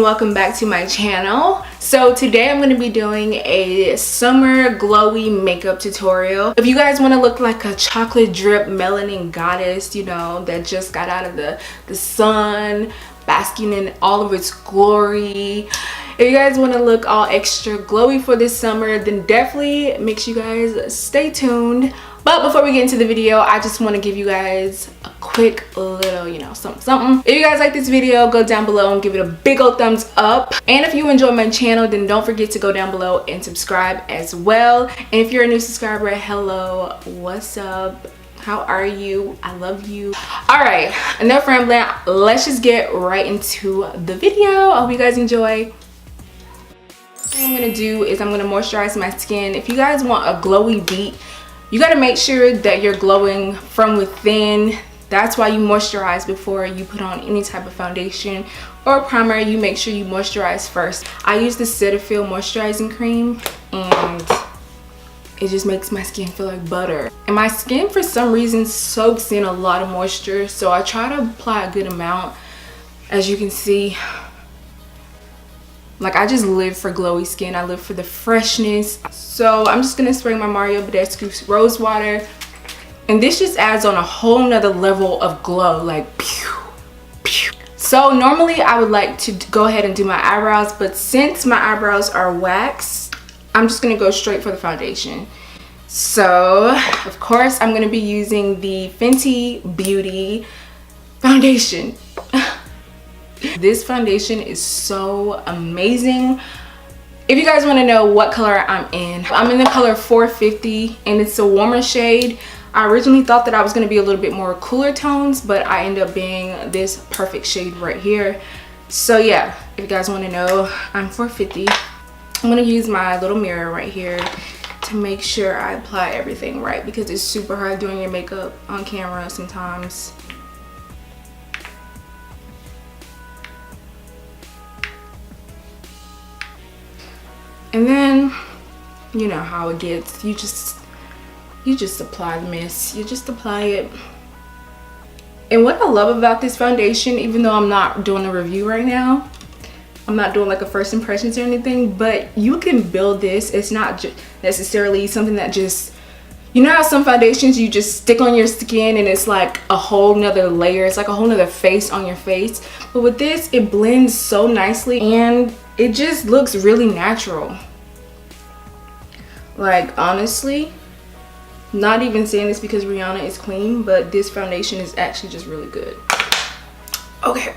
welcome back to my channel. So today I'm going to be doing a summer glowy makeup tutorial. If you guys want to look like a chocolate drip melanin goddess, you know, that just got out of the sun, basking in all of its glory. If you guys want to look all extra glowy for this summer, then definitely make sure you guys stay tuned. But before we get into the video, I just want to give you guys a quick little, you know, something. If you guys like this video, go down below and give it a big old thumbs up. And if you enjoy my channel, then don't forget to go down below and subscribe as well. And if you're a new subscriber, hello, what's up? How are you? I love you. All right, enough rambling. Let's just get right into the video. I hope you guys enjoy. What I'm gonna do is I'm gonna moisturize my skin. If you guys want a glowy beat, you got to make sure that you're glowing from within. That's why you moisturize before you put on any type of foundation or primer. You make sure you moisturize first. I use the Cetaphil moisturizing cream and it just makes my skin feel like butter. And my skin for some reason soaks in a lot of moisture, so I try to apply a good amount. As you can see, like, I just live for glowy skin. I live for the freshness. So I'm just gonna spray my Mario Badescu Rose Water, and this just adds on a whole nother level of glow, like pew, pew. So normally I would like to go ahead and do my eyebrows, but since my eyebrows are waxed, I'm just gonna go straight for the foundation. So of course I'm gonna be using the Fenty Beauty foundation. This foundation is so amazing. If you guys want to know what color I'm in the color 450, and it's a warmer shade. I originally thought that I was going to be a little bit more cooler tones, but I end up being this perfect shade right here. So yeah, if you guys want to know, I'm 450. I'm going to use my little mirror right here to make sure I apply everything right, because it's super hard doing your makeup on camera sometimes. And then, you know how it gets. You just apply the mist. You just apply it. And what I love about this foundation, even though I'm not doing a review right now, I'm not doing like a first impressions or anything, but you can build this. It's not necessarily something that just, you know how some foundations you just stick on your skin and it's like a whole nother layer. It's like a whole nother face on your face. But with this, it blends so nicely and it just looks really natural. Like, honestly, not even saying this because Rihanna is queen, but this foundation is actually just really good. Okay.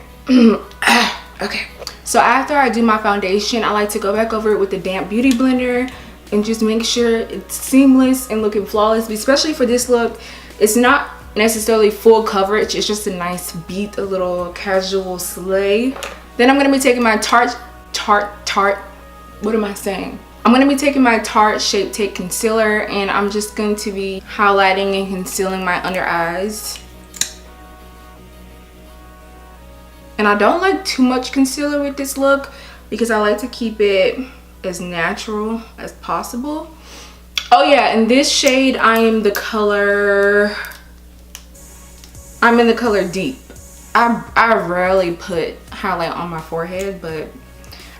Okay. So after I do my foundation, I like to go back over it with the damp beauty blender and just make sure it's seamless and looking flawless. Especially for this look, it's not necessarily full coverage. It's just a nice beat, a little casual slay. Then I'm gonna be taking my what am I saying? I'm gonna be taking my Tarte Shape Tape concealer, and I'm just going to be highlighting and concealing my under eyes. And I don't like too much concealer with this look because I like to keep it as natural as possible. Oh yeah, in this shade I'm in the color Deep. I rarely put highlight on my forehead, but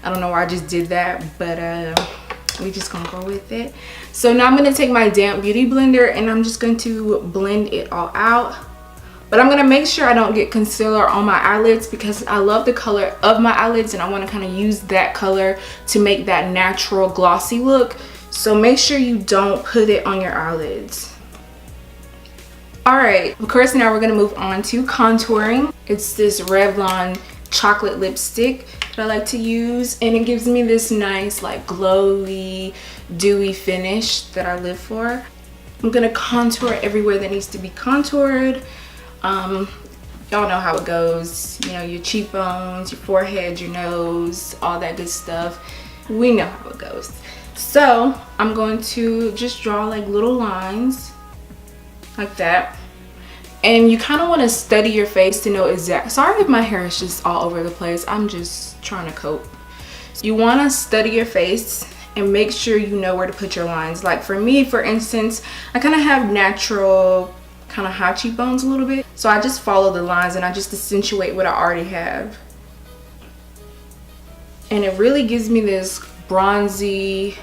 I don't know why I just did that, but we just gonna go with it. So now I'm gonna take my damp beauty blender and I'm just going to blend it all out. But I'm gonna make sure I don't get concealer on my eyelids because I love the color of my eyelids and I want to kind of use that color to make that natural glossy look. So make sure you don't put it on your eyelids. Alright, of course now we're gonna move on to contouring. It's this Revlon chocolate lipstick that I like to use, and it gives me this nice like glowy dewy finish that I live for. I'm gonna contour everywhere that needs to be contoured. Y'all know how it goes, you know, your cheekbones, your forehead, your nose, all that good stuff. We know how it goes. So I'm going to just draw like little lines like that. And you kind of want to study your face to know exactly. Sorry if my hair is just all over the place. I'm just trying to cope. You want to study your face and make sure you know where to put your lines. Like for me, for instance, I kind of have natural kind of high cheekbones a little bit. So I just follow the lines and I just accentuate what I already have. And it really gives me this bronzy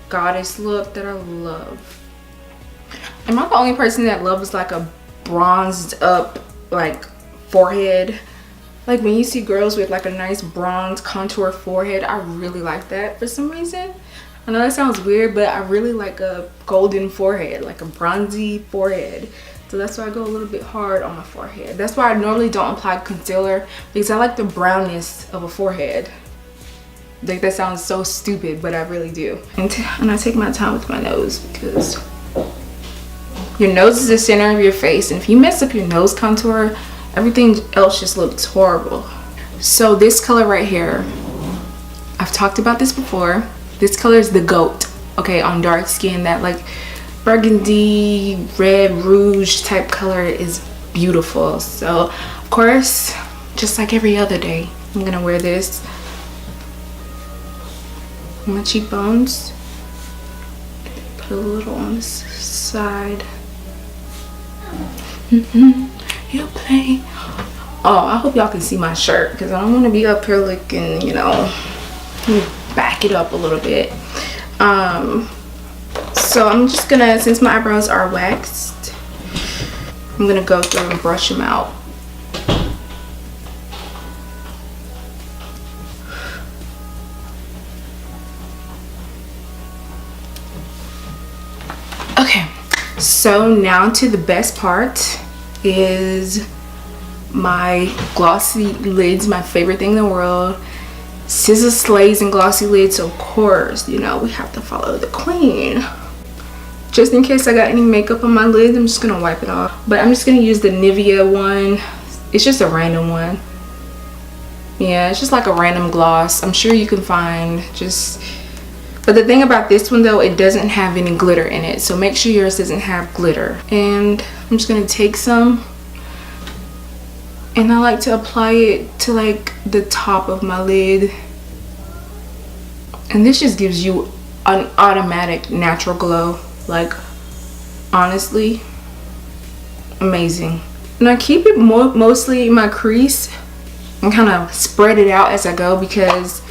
goddess look that I love. Am I the only person that loves like a bronzed up like forehead? Like when you see girls with like a nice bronze contour forehead, I really like that for some reason. I know that sounds weird, but I really like a golden forehead, like a bronzy forehead. So that's why I go a little bit hard on my forehead. That's why I normally don't apply concealer, because I like the brownness of a forehead. Like that sounds so stupid, but I really do. And I take my time with my nose, because your nose is the center of your face, and if you mess up your nose contour, everything else just looks horrible. So this color right here, I've talked about this before. This color is the GOAT, okay, on dark skin. That like burgundy, red, rouge type color is beautiful. So of course, just like every other day, I'm gonna wear this on my cheekbones. Put a little on this side. You play. Oh, I hope y'all can see my shirt, because I don't want to be up here looking, you know, let me back it up a little bit. So I'm just gonna, since my eyebrows are waxed, I'm gonna go through and brush them out. Okay, so now to the best part is my glossy lids, my favorite thing in the world. Scissor slays and glossy lids, so of course, you know, we have to follow the queen. Just in case I got any makeup on my lids, I'm just gonna wipe it off. But I'm just gonna use the Nivea one. It's just a random one. Yeah, it's just like a random gloss. I'm sure you can find just... But the thing about this one though, it doesn't have any glitter in it. So make sure yours doesn't have glitter. And I'm just gonna take some, and I like to apply it to like the top of my lid. And this just gives you an automatic natural glow. Like, honestly, amazing. And I keep it mostly in my crease and kind of spread it out as I go, because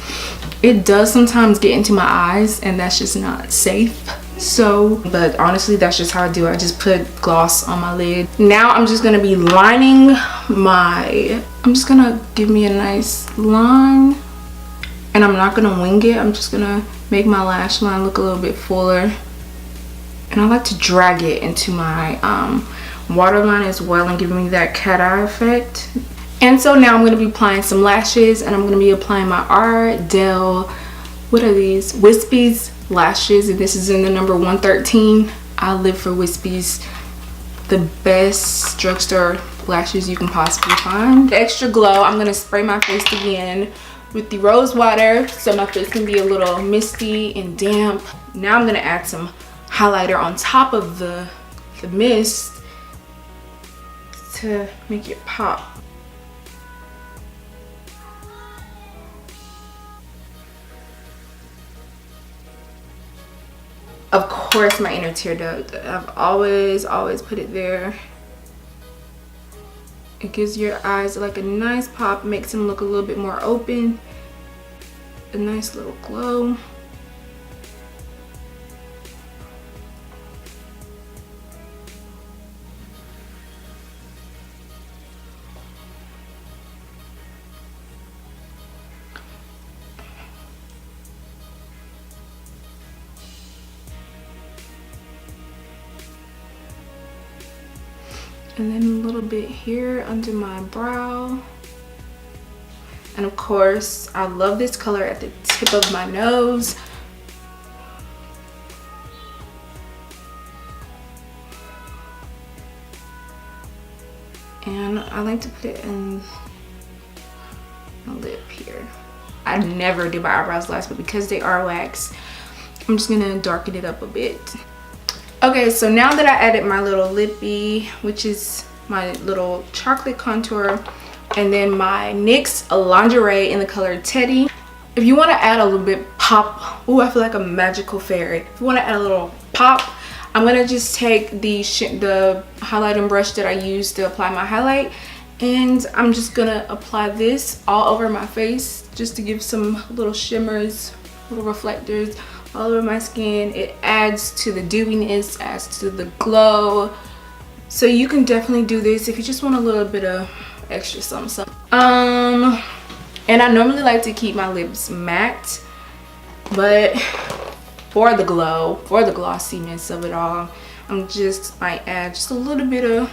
it does sometimes get into my eyes, and that's just not safe. So, but honestly, that's just how I do it. I just put gloss on my lid. Now I'm just gonna be lining I'm just gonna give me a nice line, and I'm not gonna wing it. I'm just gonna make my lash line look a little bit fuller. And I like to drag it into my waterline as well, and give me that cat eye effect. And so now I'm going to be applying some lashes, and I'm going to be applying my Ardell, what are these? Wispies lashes, and this is in the number 113. I live for Wispies, the best drugstore lashes you can possibly find. The extra glow, I'm going to spray my face again with the rose water, so my face can be a little misty and damp. Now I'm going to add some highlighter on top of the mist to make it pop. Of course, my inner tear duct. I've always put it there. It gives your eyes like a nice pop, makes them look a little bit more open. A nice little glow. And then a little bit here under my brow. And of course, I love this color at the tip of my nose. And I like to put it in my lip here. I never do my eyebrows last, but because they are waxed, I'm just gonna darken it up a bit. Okay, so now that I added my little lippy, which is my little chocolate contour, and then my NYX lingerie in the color Teddy. If you want to add a little bit pop, oh, I feel like a magical fairy. If you want to add a little pop, I'm gonna just take the highlighting brush that I used to apply my highlight, And I'm just gonna apply this all over my face just to give some little shimmers, little reflectors all over my skin. It adds to the dewiness, adds to the glow. So you can definitely do this if you just want a little bit of extra something. And I normally like to keep my lips matte, but for the glow, for the glossiness of it all, I'm just might add just a little bit of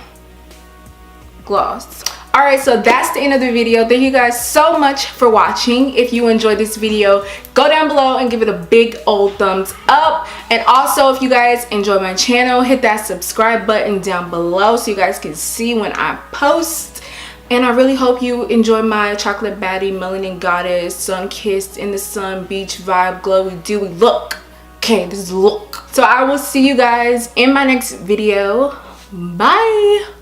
gloss. All right, so that's the end of the video. Thank you guys so much for watching. If you enjoyed this video, go down below and give it a big old thumbs up. And also, if you guys enjoy my channel, hit that subscribe button down below so you guys can see when I post. And I really hope you enjoy my chocolate baddie, melanin goddess, sun kissed in the sun, beach vibe, glowy, dewy look. Okay, this is the look. So I will see you guys in my next video. Bye.